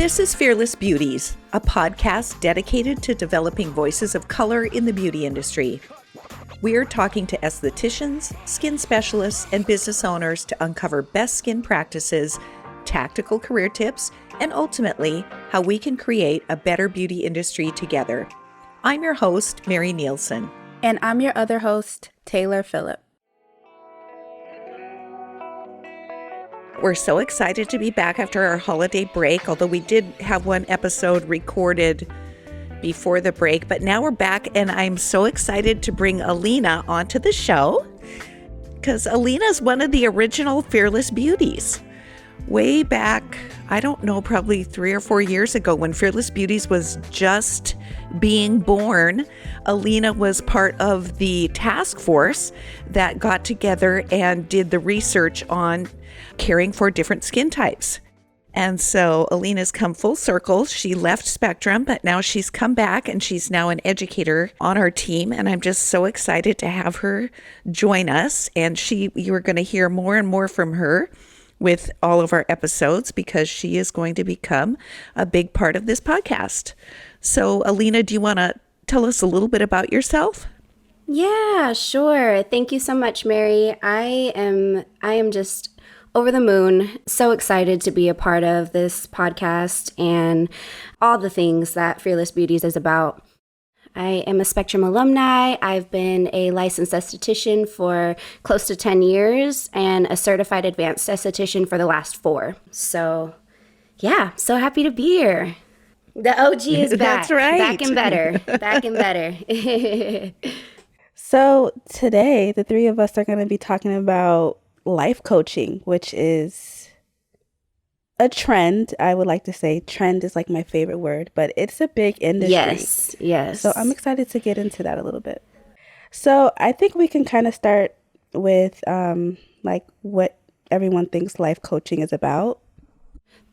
This is Fearless Beauties, a podcast dedicated to developing voices of color in the beauty industry. We're talking to estheticians, skin specialists, and business owners to uncover best skin practices, tactical career tips, and ultimately, how we can create a better beauty industry together. I'm your host, Mary Nielsen. And I'm your other host, Taylor Phillip. We're so excited to be back after our holiday break, although we did have one episode recorded before the break, but now we're back and I'm so excited to bring Alina onto the show because Alina is one of the original Fearless Beauties. Way back, I don't know, probably 3 or 4 years ago when Fearless Beauties was just being born, Alina was part of the task force that got together and did the research on caring for different skin types. And so Alina's come full circle. She left Spectrum, but now she's come back and she's now an educator on our team. And I'm just so excited to have her join us. And you are going to hear more and more from her with all of our episodes because she is going to become a big part of this podcast. So Alina, do you want to tell us a little bit about yourself? Yeah, sure. Thank you so much, Mary. I am just over the moon, so excited to be a part of this podcast and all the things that Fearless Beauties is about. I am a Spectrum alumni. I've been a licensed esthetician for close to 10 years and a certified advanced esthetician for the last 4. So yeah, so happy to be here. The OG is back. That's right. Back and better. Back and better. So today, the 3 of us are going to be talking about life coaching, which is a trend. I would like to say trend is like my favorite word, but it's a big industry. Yes. So I'm excited to get into that a little bit. So I think we can kind of start with like what everyone thinks life coaching is about.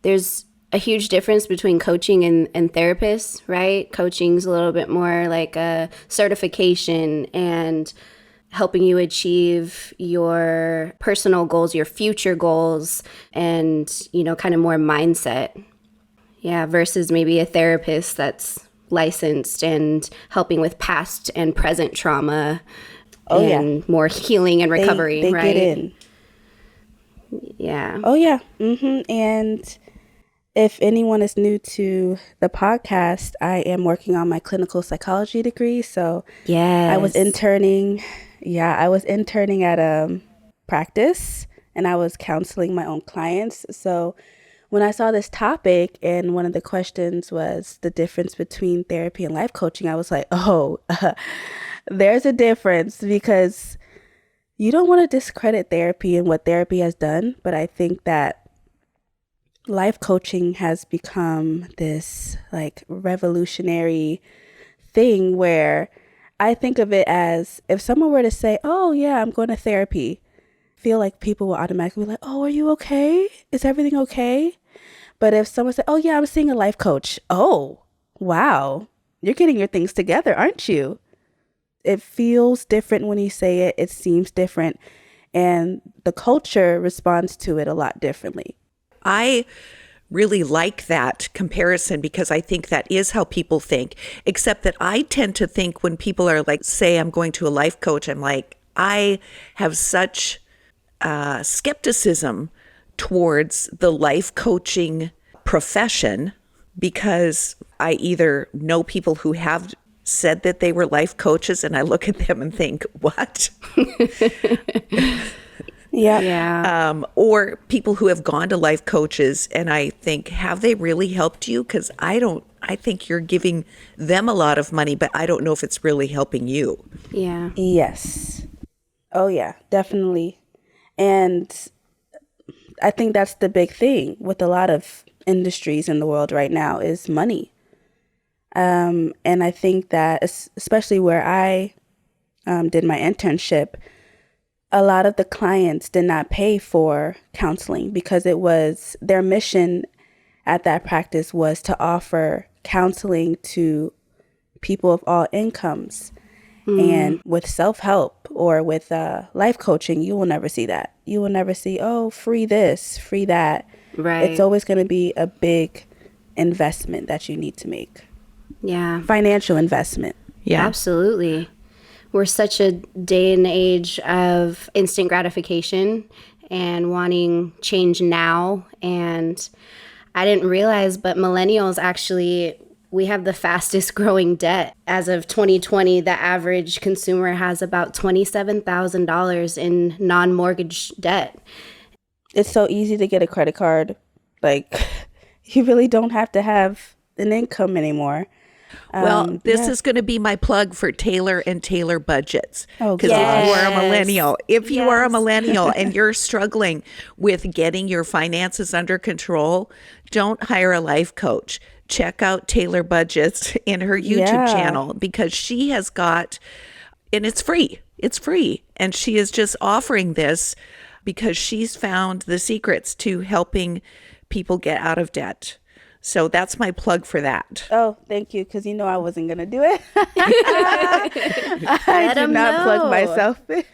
There's a huge difference between coaching and therapists, right? Coaching's a little bit more like a certification and helping you achieve your personal goals, your future goals, and, kind of more mindset. Yeah, versus maybe a therapist that's licensed and helping with past and present trauma more healing and recovery, they right? Get in. Yeah. Oh, yeah. And if anyone is new to the podcast, I am working on my clinical psychology degree. So yes. I was interning. Yeah, I was interning at a practice and I was counseling my own clients. So when I saw this topic and one of the questions was the difference between therapy and life coaching, I was like, there's a difference because you don't want to discredit therapy and what therapy has done. But I think that life coaching has become this like revolutionary thing where I think of it as if someone were to say, oh, yeah, I'm going to therapy, I feel like people will automatically be like, oh, are you okay? Is everything okay? But if someone said, oh, yeah, I'm seeing a life coach. Oh, wow. You're getting your things together, aren't you? It feels different when you say it. It seems different. And the culture responds to it a lot differently. I really like that comparison because I think that is how people think, except that I tend to think when people are like, say, I'm going to a life coach, I'm like, I have such skepticism towards the life coaching profession because I either know people who have said that they were life coaches and I look at them and think, what? Yeah. Or people who have gone to life coaches and I think, have they really helped you? Because I think you're giving them a lot of money, but I don't know if it's really helping you. Yeah. Yes. Oh, yeah, definitely. And I think that's the big thing with a lot of industries in the world right now is money. And I think that especially where I did my internship, a lot of the clients did not pay for counseling because it was their mission at that practice was to offer counseling to people of all incomes. And with self-help or with life coaching, you will never see that. You will never see, oh, free this, free that. Right. It's always going to be a big investment that you need to make. Yeah. Financial investment. Yeah. Absolutely. We're such a day and age of instant gratification and wanting change now. And I didn't realize, but millennials actually, we have the fastest growing debt. As of 2020, the average consumer has about $27,000 in non-mortgage debt. It's so easy to get a credit card. Like, you really don't have to have an income anymore. Well, this yeah. is going to be my plug for Taylor and Taylor budgets. Oh, Because gosh. if you are a millennial, if you are a Yes. millennial and you're struggling with getting your finances under control, don't hire a life coach. Check out Taylor Budgets in her YouTube Yeah. channel, because she has got, and it's free. It's free. And she is just offering this because she's found the secrets to helping people get out of debt. So that's my plug for that. Oh, thank you, because I wasn't going to do it. I did 'em not plug know. myself. But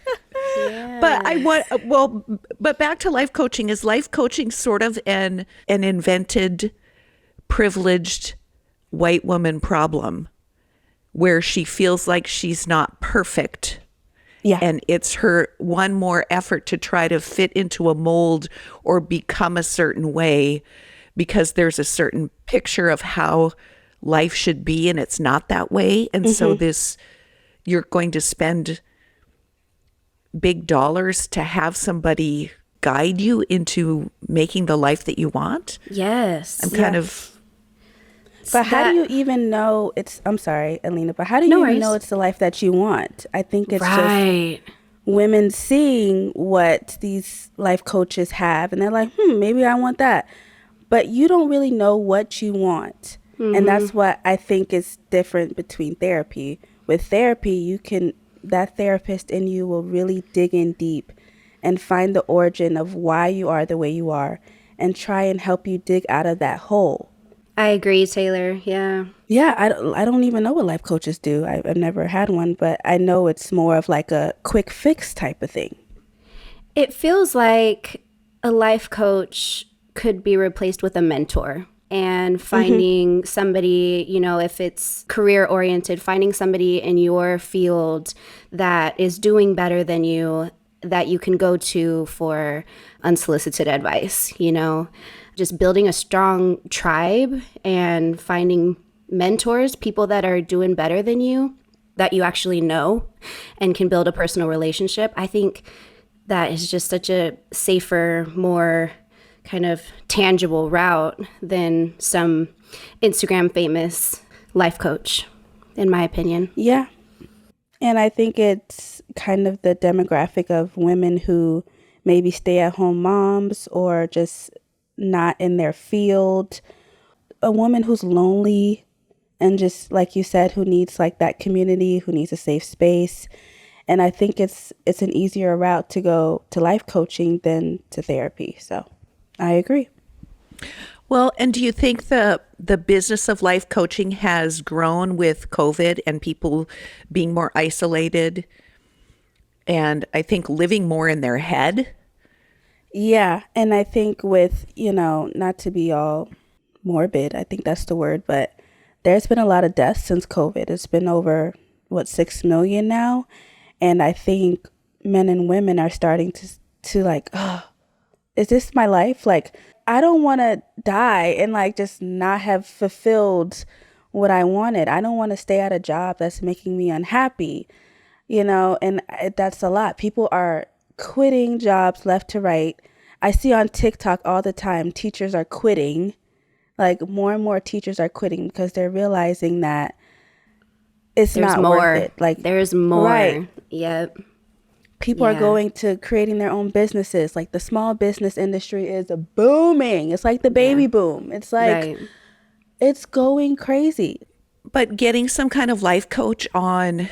but back to life coaching. Is life coaching sort of an invented, privileged white woman problem where she feels like she's not perfect? Yeah. And it's her one more effort to try to fit into a mold or become a certain way because there's a certain picture of how life should be and it's not that way. And so you're going to spend big dollars to have somebody guide you into making the life that you want. Yes. I'm kind of, But how do you even know I'm sorry, Alina, but how do you even know it's the life that you want? I think it's just women seeing what these life coaches have and they're like, maybe I want that. But you don't really know what you want. And that's what I think is different between therapy. With therapy, that therapist in you will really dig in deep and find the origin of why you are the way you are and try and help you dig out of that hole. I agree, Taylor. Yeah. Yeah, I don't even know what life coaches do. I've never had one, but I know it's more of like a quick fix type of thing. It feels like a life coach could be replaced with a mentor, and finding somebody, if it's career oriented, finding somebody in your field that is doing better than you, that you can go to for unsolicited advice, just building a strong tribe and finding mentors, people that are doing better than you, that you actually know and can build a personal relationship. I think that is just such a safer, more kind of tangible route than some Instagram famous life coach, in my opinion. Yeah. And I think it's kind of the demographic of women who maybe stay at home moms or just not in their field. A woman who's lonely and just like you said, who needs like that community, who needs a safe space. And I think it's an easier route to go to life coaching than to therapy. So I agree. well, and do you think the business of life coaching has grown with COVID and people being more isolated and I think living more in their head? Yeah. And I think with, not to be all morbid, I think that's the word, but there's been a lot of deaths since COVID. It's been over, 6 million now. And I think men and women are starting to like, oh, is this my life? Like, I don't want to die and like just not have fulfilled what I wanted. I don't want to stay at a job that's making me unhappy, and that's a lot. People are quitting jobs left to right. I see on TikTok all the time, teachers are quitting. Like more and more teachers are quitting because they're realizing that it's There's not more. worth it. Like There's more. Right. Yep. People are going to creating their own businesses. Like the small business industry is booming. It's like the baby boom. It's like, it's going crazy. But getting some kind of life coach on,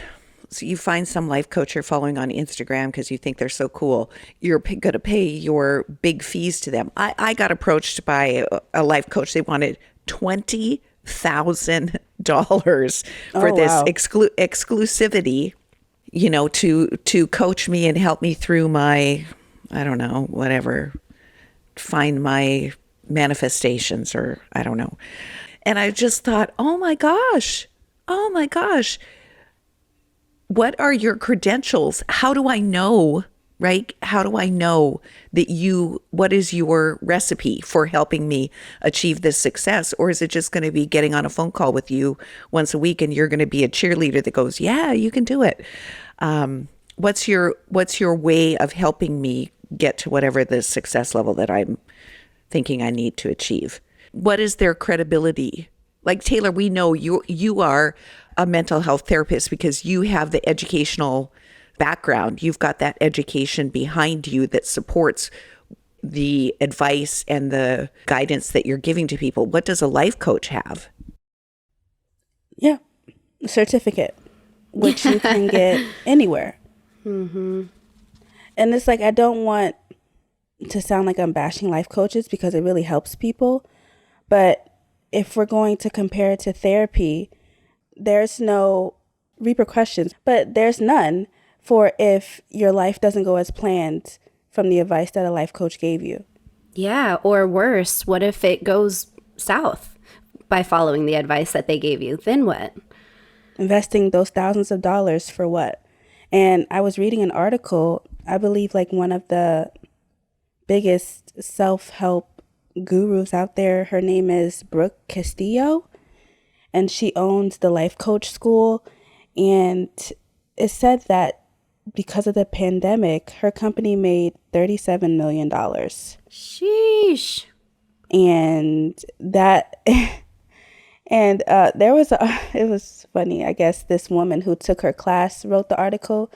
so you find some life coach you're following on Instagram because you think they're so cool. You're going to pay your big fees to them. I got approached by a life coach. They wanted $20,000 for this exclusivity, to coach me and help me through my, I don't know, whatever, find my manifestations or I don't know. And I just thought, oh my gosh, what are your credentials? How do I know, right? How do I know that what is your recipe for helping me achieve this success? Or is it just going to be getting on a phone call with you once a week and you're going to be a cheerleader that goes, yeah, you can do it? What's your way of helping me get to whatever the success level that I'm thinking I need to achieve? What is their credibility? Like Taylor, we know you are a mental health therapist because you have the educational background. You've got that education behind you that supports the advice and the guidance that you're giving to people. What does a life coach have? Yeah, a certificate, which you can get anywhere. And it's like, I don't want to sound like I'm bashing life coaches because it really helps people. But if we're going to compare it to therapy, there's no repercussions, but there's none for if your life doesn't go as planned from the advice that a life coach gave you. Yeah, or worse, what if it goes south by following the advice that they gave you? Then what? Investing those thousands of dollars for what? And I was reading an article, I believe like one of the biggest self-help gurus out there, her name is Brooke Castillo, and she owns the Life Coach School. And it said that because of the pandemic, her company made $37 million. Sheesh. And that, and it was funny. I guess this woman who took her class wrote the article.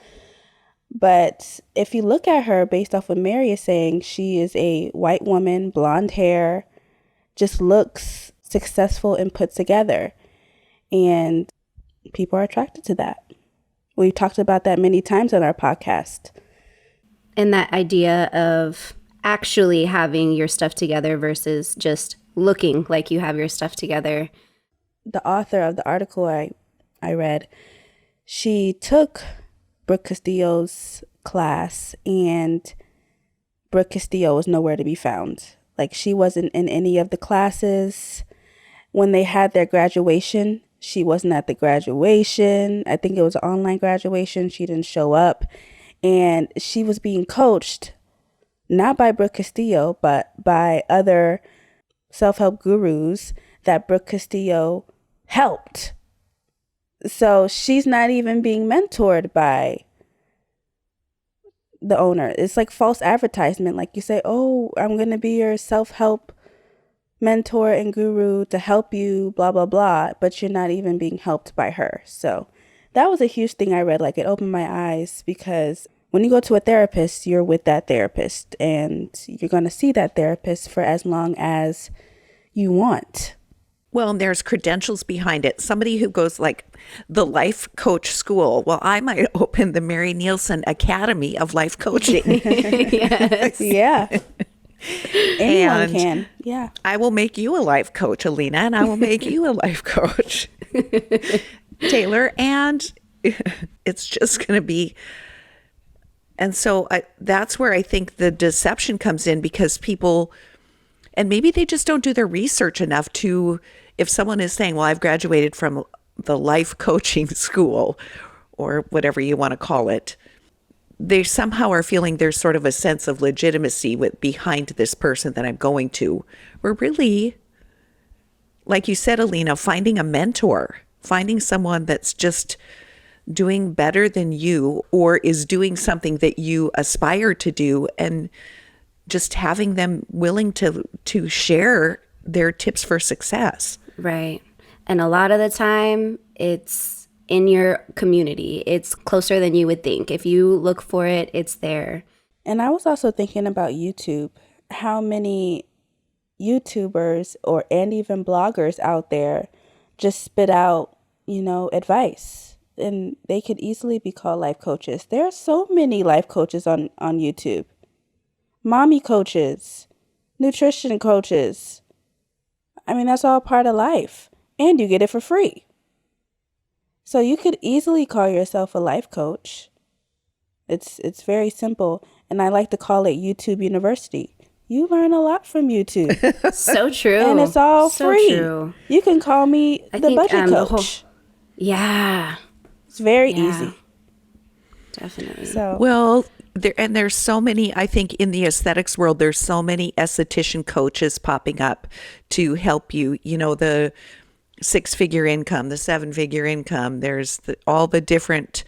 But if you look at her based off what Mary is saying, she is a white woman, blonde hair, just looks successful and put together. And people are attracted to that. We've talked about that many times on our podcast. And that idea of actually having your stuff together versus just looking like you have your stuff together. The author of the article I read, she took Brooke Castillo's class, and Brooke Castillo was nowhere to be found. Like, she wasn't in any of the classes. When they had their graduation, she wasn't at the graduation. I think it was an online graduation. She didn't show up. And she was being coached, not by Brooke Castillo, but by other self-help gurus that Brooke Castillo helped. So she's not even being mentored by the owner. It's like false advertisement. Like, you say, oh, I'm going to be your self-help mentor and guru to help you, blah, blah, blah. But you're not even being helped by her. So that was a huge thing I read. Like, it opened my eyes, because when you go to a therapist, you're with that therapist, and you're going to see that therapist for as long as you want. Well, and there's credentials behind it. Somebody who goes like the life coach school. Well, I might open the Mary Nielsen Academy of Life Coaching. Yes. Yeah. Anyone And can. Yeah. I will make you a life coach, Alina, and I will make you a life coach, Taylor. And it's just going to be. And so that's where I think the deception comes in, because people, and maybe they just don't do their research enough to, if someone is saying, well, I've graduated from the life coaching school, or whatever you want to call it, they somehow are feeling there's sort of a sense of legitimacy behind this person that I'm going to. We're really, like you said, Alina, finding a mentor, finding someone that's just doing better than you, or is doing something that you aspire to do, and just having them willing to share their tips for success. Right. And a lot of the time, it's in your community. It's closer than you would think. If you look for it, it's there. And I was also thinking about YouTube. How many YouTubers and even bloggers out there just spit out, advice, and they could easily be called life coaches. There are so many life coaches on YouTube. Mommy coaches, nutrition coaches. I mean, that's all part of life, and you get it for free. So you could easily call yourself a life coach. It's very simple, and I like to call it YouTube University. You learn a lot from YouTube. So true. And it's all so free. True. You can call me the budget coach. Yeah. It's very easy. Definitely. So Well, there's so many, I think in the aesthetics world, there's so many esthetician coaches popping up to help you, the 6-figure income, the 7-figure income. There's all the different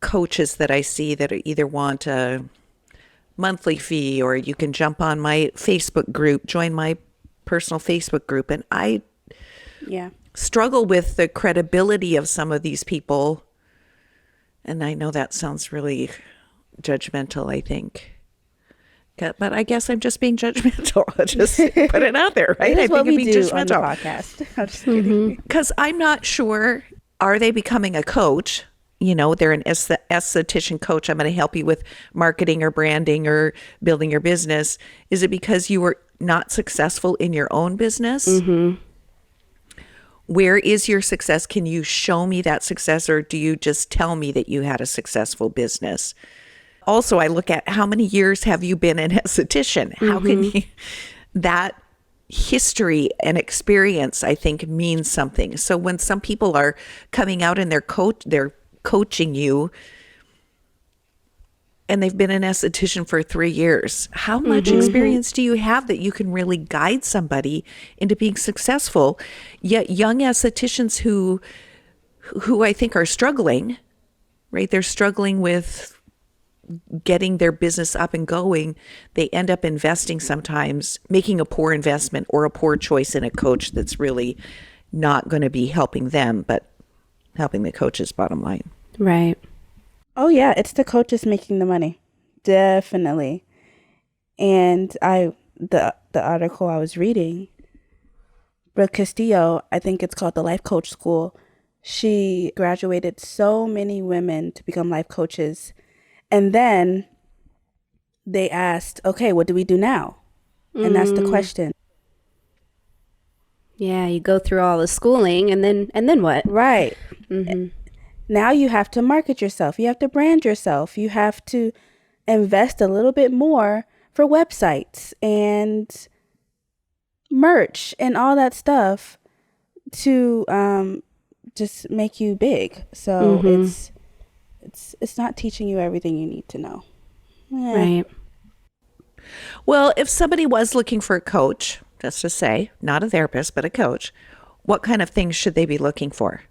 coaches that I see that either want a monthly fee, or you can jump on my Facebook group, join my personal Facebook group. And I struggle with the credibility of some of these people. And I know that sounds really judgmental, I think. But I guess I'm just being judgmental. I'll just put it out there, right? This is what we do judgmental on the podcast. I'm just kidding. Because I'm not sure, are they becoming a coach? They're an esthetician coach. I'm going to help you with marketing or branding or building your business. Is it because you were not successful in your own business? Mm-hmm. Where is your success? Can you show me that success, or do you just tell me that you had a successful business? Also, I look at how many years have you been an esthetician? How can you, that history and experience, I think, means something. So when some people are coming out and they're coaching you, and they've been an esthetician for 3 years, how much experience do you have that you can really guide somebody into being successful? Yet young estheticians who I think are struggling, right? They're struggling with getting their business up and going. They end up investing, sometimes making a poor investment or a poor choice in a coach that's really not going to be helping them, but helping the coach's bottom line. Right. Oh yeah, it's the coaches making the money. Definitely. And the article I was reading, Brooke Castillo, I think it's called the Life Coach School. She graduated so many women to become life coaches. And then they asked, okay, what do we do now? And that's the question. Yeah, you go through all the schooling and then what? Right. Mm-hmm. Now you have to market yourself. You have to brand yourself. You have to invest a little bit more for websites and merch and all that stuff to just make you big. So it's not teaching you everything you need to know. Right. Well, if somebody was looking for a coach, just to say, not a therapist, but a coach, what kind of things should they be looking for?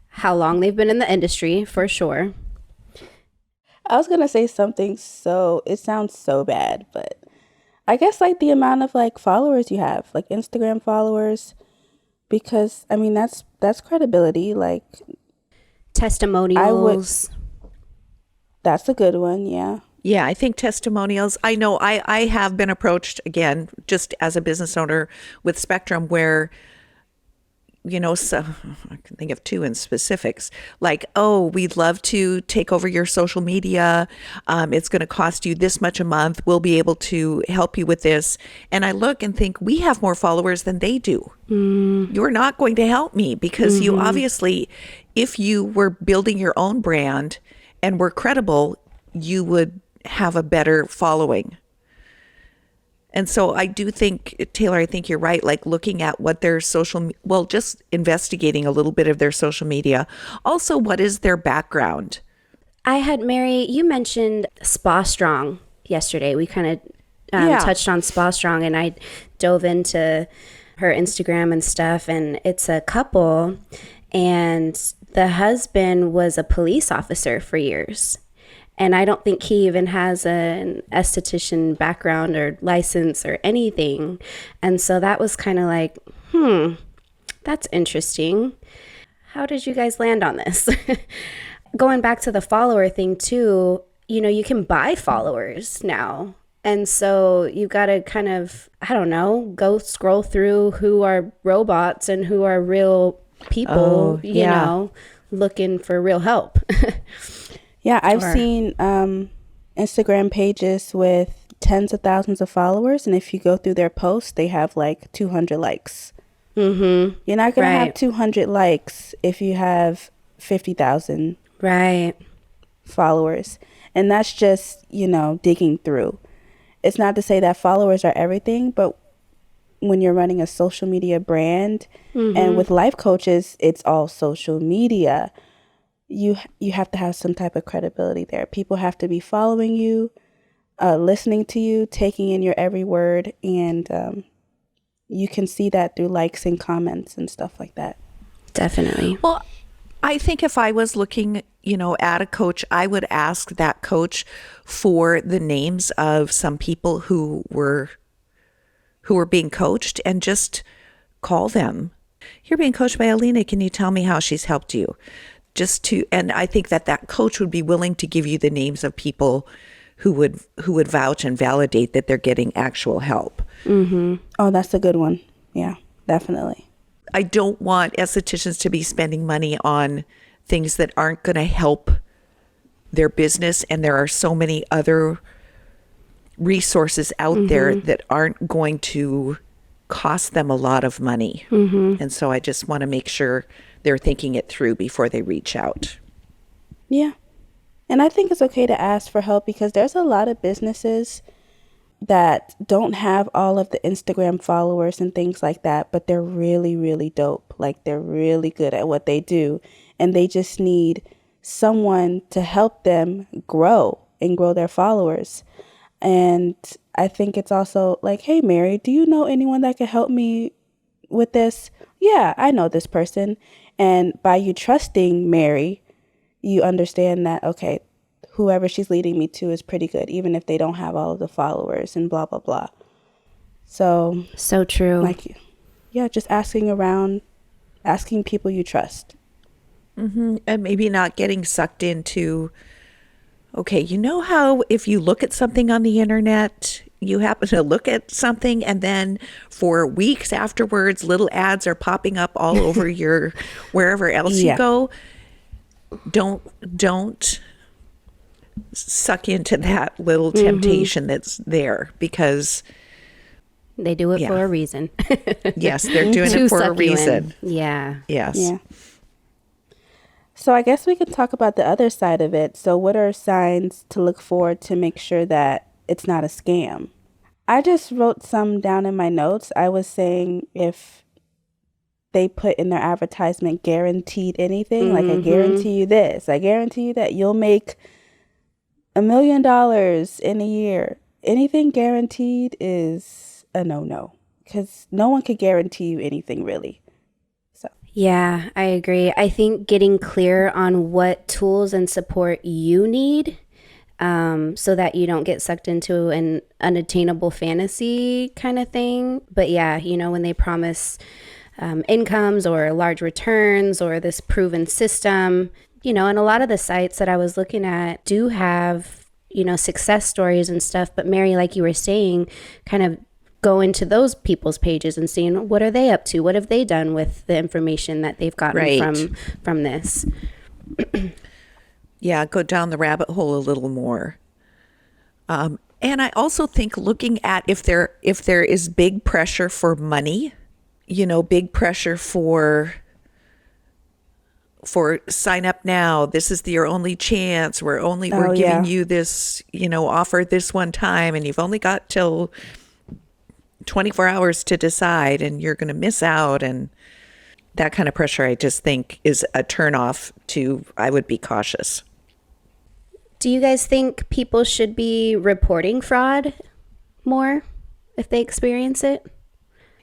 How long they've been in the industry, for sure. I was going to say something it sounds so bad, but I guess like the amount of like followers you have, like Instagram followers, because I mean, that's credibility. Like testimonials. That's a good one. Yeah. Yeah, I think testimonials. I know I have been approached, again, just as a business owner with Spectrum, where, so I can think of 2 in specifics, like, oh, we'd love to take over your social media. It's going to cost you this much a month. We'll be able to help you with this. And I look and think, we have more followers than they do. You're not going to help me because you obviously, if you were building your own brand and were credible, you would have a better following. And so I do think, Taylor, I think you're right, like looking at what their just investigating a little bit of their social media. Also, what is their background? Mary, you mentioned Spa Strong yesterday. We kind of touched on Spa Strong, and I dove into her Instagram and stuff, and it's a couple, and the husband was a police officer for years. And I don't think he even has an esthetician background or license or anything. And so that was kind of like, that's interesting. How did you guys land on this? Going back to the follower thing too, you can buy followers now. And so you got to kind of, I don't know, go scroll through who are robots and who are real people, looking for real help. Yeah, I've seen Instagram pages with tens of thousands of followers, and if you go through their posts, they have like 200 likes. You're not going to have 200 likes if you have 50,000 followers. And that's just, digging through. It's not to say that followers are everything, but when you're running a social media brand, and with life coaches, it's all social media. You have to have some type of credibility there. People have to be following you, listening to you, taking in your every word, and you can see that through likes and comments and stuff like that. Definitely. Well, I think if I was looking, at a coach, I would ask that coach for the names of some people who were being coached and just call them. You're being coached by Alina. Can you tell me how she's helped you? And I think that coach would be willing to give you the names of people who would vouch and validate that they're getting actual help. Mm-hmm. Oh, that's a good one. Yeah, definitely. I don't want estheticians to be spending money on things that aren't going to help their business. And there are so many other resources out there that aren't going to cost them a lot of money. And so I just want to make sure they're thinking it through before they reach out. Yeah. And I think it's okay to ask for help because there's a lot of businesses that don't have all of the Instagram followers and things like that, but they're really, really dope. Like they're really good at what they do. And they just need someone to help them grow and grow their followers. And I think it's also like, hey, Mary, do you know anyone that could help me with this? Yeah, I know this person. And by you trusting Mary, you understand that, okay, whoever she's leading me to is pretty good, even if they don't have all of the followers and blah, blah, blah. So True. Just asking around, asking people you trust. And maybe not getting sucked into, okay, you know how if you look at something on the internet, you happen to look at something and then for weeks afterwards, little ads are popping up all over your, wherever else you go. Don't suck into that little temptation that's there because they do it for a reason. Yes, they're doing it for a reason. Yeah. Yes. Yeah. So I guess we can talk about the other side of it. So what are signs to look for to make sure that it's not a scam? I just wrote some down in my notes. I was saying if they put in their advertisement guaranteed anything, like I guarantee you this, I guarantee you that you'll make $1 million in a year. Anything guaranteed is a no-no because no one could guarantee you anything really. Yeah, I agree. I think getting clear on what tools and support you need so that you don't get sucked into an unattainable fantasy kind of thing. But yeah, when they promise incomes or large returns or this proven system, and a lot of the sites that I was looking at do have, success stories and stuff. But Mary, like you were saying, kind of go into those people's pages and seeing what are they up to? What have they done with the information that they've gotten from this? Yeah, go down the rabbit hole a little more. And I also think looking at if there is big pressure for money, big pressure for sign up now. This is your only chance. We're giving you this, offer this one time, and you've only got till 24 hours to decide and you're going to miss out. And that kind of pressure, I just think is a turnoff to, I would be cautious. Do you guys think people should be reporting fraud more if they experience it?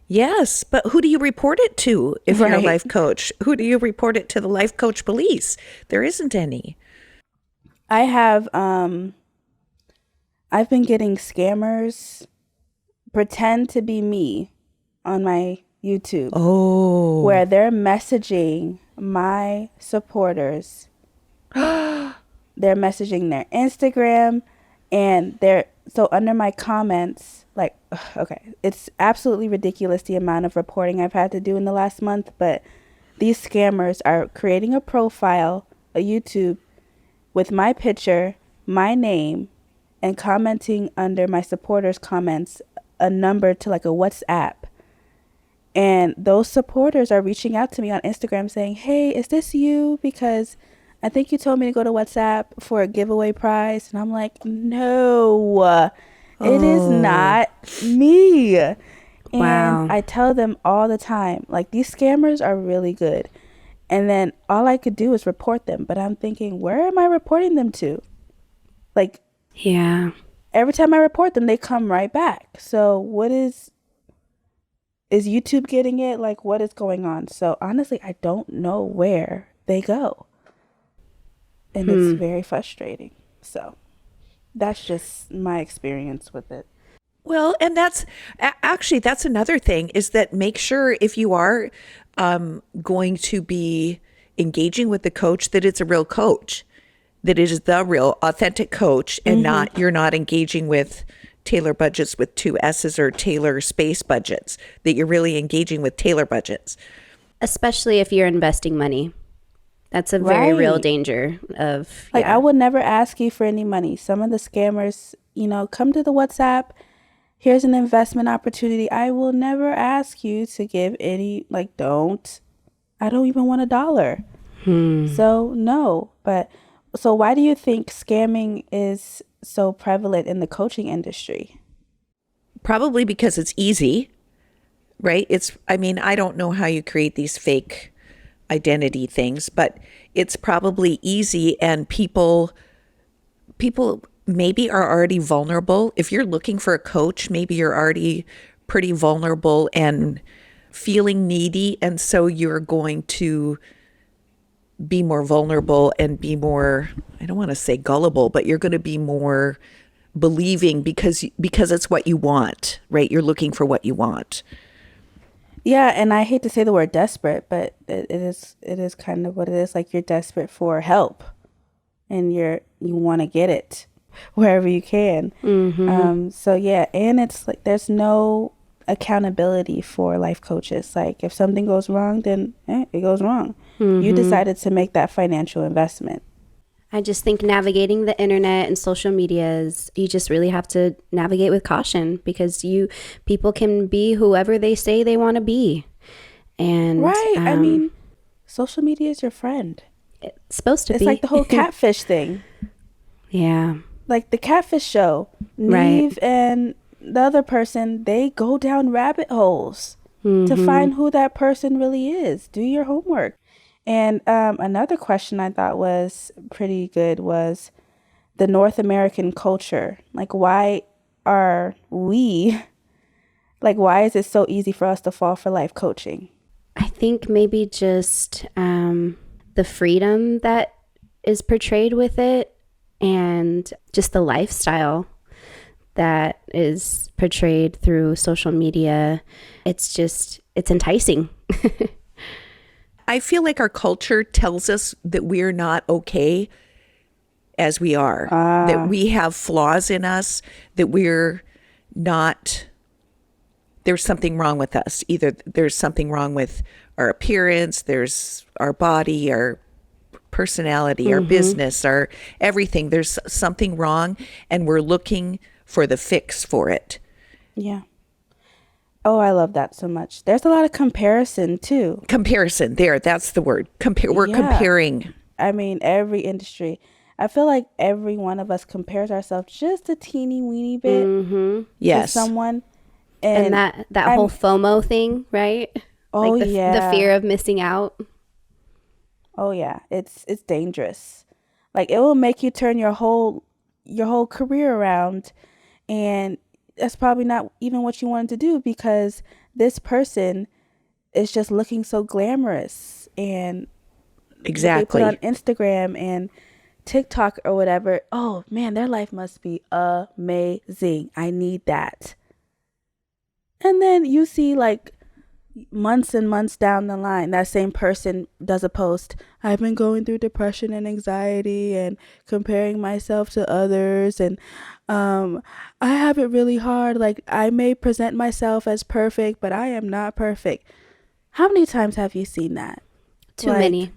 Yes, but who do you report it to if you're a life coach? Who do you report it to? The life coach police? There isn't any. I have, I've been getting scammers pretend to be me on my YouTube. Oh. Where they're messaging my supporters. They're messaging their Instagram and so under my comments, like, okay, it's absolutely ridiculous the amount of reporting I've had to do in the last month, but these scammers are creating a profile, a YouTube with my picture, my name, and commenting under my supporters' comments a number to like a WhatsApp. And those supporters are reaching out to me on Instagram saying, hey, is this you? Because I think you told me to go to WhatsApp for a giveaway prize. And I'm like, no, it is not me. And Wow. I tell them all the time, like, these scammers are really good. And then all I could do is report them. But I'm thinking, where am I reporting them to? Like, Yeah. every time I report them, they come right back. So what is YouTube getting it? Like, what is going on? So honestly, I don't know where they go. And it's very frustrating. So that's just my experience with it. Well, and actually, that's another thing, is that make sure if you are going to be engaging with the coach, that it's a real coach, that it is the real authentic coach, and not, you're not engaging with Taylor budgets with 2 S's or Taylor space budgets, that you're really engaging with Taylor budgets. Especially if you're investing money. That's a very real Right. danger of, Like, I would never ask you for any money. Some of the scammers, come to the WhatsApp. Here's an investment opportunity. I will never ask you to give any, like, I don't even want $1. So no. But so why do you think scamming is so prevalent in the coaching industry? Probably because it's easy, right? I don't know how you create these fake identity things, but it's probably easy, and people maybe are already vulnerable. If you're looking for a coach, maybe you're already pretty vulnerable and feeling needy, and so you're going to be more vulnerable and be more, I don't want to say gullible, but you're going to be more believing because it's what you want, right? You're looking for what you want. Yeah, and I hate to say the word desperate, but it is kind of what it is. Like, you're desperate for help, and you want to get it wherever you can. So yeah, and it's like there's no accountability for life coaches. Like, if something goes wrong, then it goes wrong. You decided to make that financial investment. I just think navigating the internet and social medias, you just really have to navigate with caution, because people can be whoever they say they want to be. And Right. I mean, social media is your friend. it's supposed to It's be. like the whole catfish thing. Yeah. Like the catfish show. Neve and the other person, they go down rabbit holes to find who that person really is. Do your homework. And another question I thought was pretty good was the North American culture. Like, why is it so easy for us to fall for life coaching? I think maybe just the freedom that is portrayed with it, and just the lifestyle that is portrayed through social media. It's enticing. I feel like our culture tells us that we're not okay as we are, that we have flaws in us, that we're not, there's something wrong with us. Either there's something wrong with our appearance, there's our body, our personality, our business, our everything. There's something wrong, and we're looking for the fix for it. Yeah. Oh, I love that so much. There's a lot of comparison too. Comparison, that's the word. We're Yeah. comparing. I mean, every industry. I feel like every one of us compares ourselves just a teeny weeny bit to Yes. someone. And that whole FOMO thing, right? Oh, like the yeah. fear of missing out. Oh yeah, it's dangerous. Like, it will make you turn your whole career around, and that's probably not even what you wanted to do, because this person is just looking so glamorous, and Exactly. what they put on Instagram and TikTok or whatever. Oh man, their life must be amazing. I need that. And then you see, like, months and months down the line, that same person does a post. I've been going through depression and anxiety and comparing myself to others, and I have it really hard. Like, I may present myself as perfect, but I am not perfect. How many times have you seen that? Too many.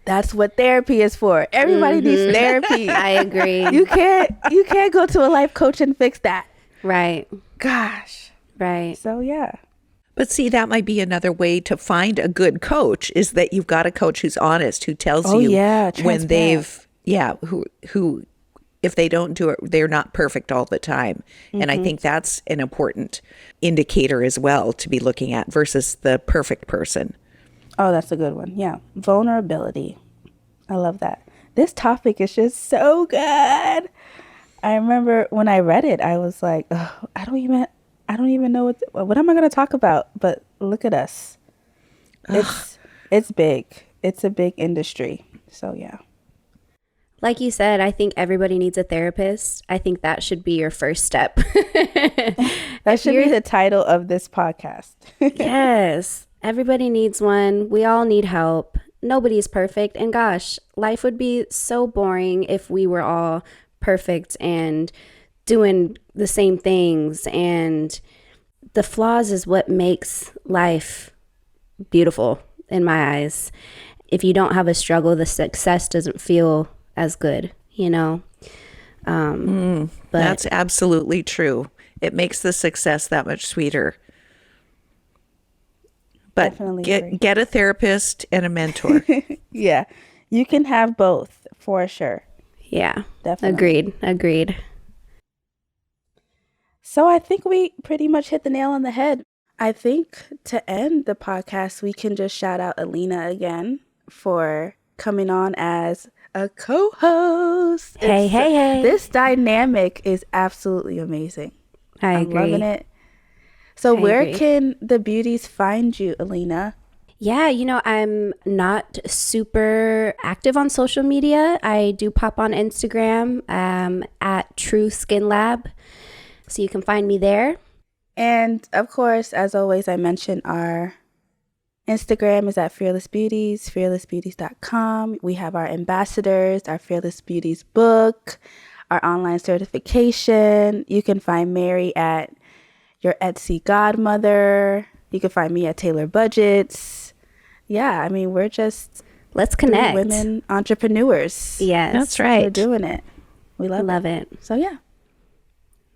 That's what therapy is for. Everybody needs therapy. I agree. You can't go to a life coach and fix that. Right. Gosh. Right. So yeah. But see, that might be another way to find a good coach, is that you've got a coach who's honest, who tells you when transparent. who if they don't do it, they're not perfect all the time. And I think that's an important indicator as well to be looking at versus the perfect person. Oh, that's a good one. Yeah. Vulnerability. I love that. This topic is just so good. I remember when I read it, I was like, oh, I don't even know what am I going to talk about? But look at us. It's big. It's a big industry. So yeah. Like you said, I think everybody needs a therapist. I think that should be your first step. That should be the title of this podcast. Yes, everybody needs one. We all need help. Nobody's perfect. And gosh, life would be so boring if we were all perfect and doing the same things. And the flaws is what makes life beautiful in my eyes. If you don't have a struggle, the success doesn't feel as good, but That's absolutely true. It makes the success that much sweeter. But Definitely get a therapist and a mentor. Yeah. You can have both for sure. yeah, Definitely. agreed. So I think we pretty much hit the nail on the head. I think to end the podcast, we can just shout out Alina again for coming on as a co-host. Hey. This dynamic is absolutely amazing. I'm loving it. So where can the beauties find you, Alina? Yeah, I'm not super active on social media. I do pop on Instagram at True Skin Lab. So you can find me there. And of course, as always, I mentioned our Instagram is at Fearless Beauties, fearlessbeauties.com. We have our ambassadors, our Fearless Beauties book, our online certification. You can find Mary at your Etsy godmother. You can find me at Taylor Budgets. Yeah, I mean, we're just let's connect. Women entrepreneurs. Yes, that's right. We're doing it. We love it. So yeah.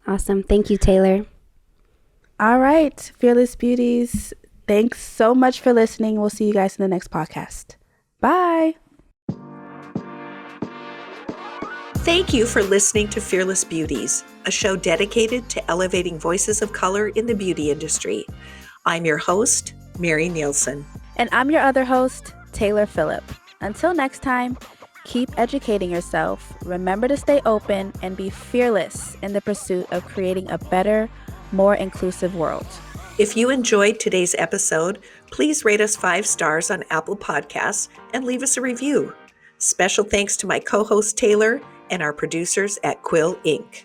Awesome. Thank you, Taylor. All right, Fearless Beauties. Thanks so much for listening. We'll see you guys in the next podcast. Bye. Thank you for listening to Fearless Beauties, a show dedicated to elevating voices of color in the beauty industry. I'm your host, Mary Nielsen. And I'm your other host, Taylor Phillip. Until next time, keep educating yourself, remember to stay open, and be fearless in the pursuit of creating a better, more inclusive world. If you enjoyed today's episode, please rate us 5 stars on Apple Podcasts and leave us a review. Special thanks to my co-host Taylor and our producers at Quill Inc.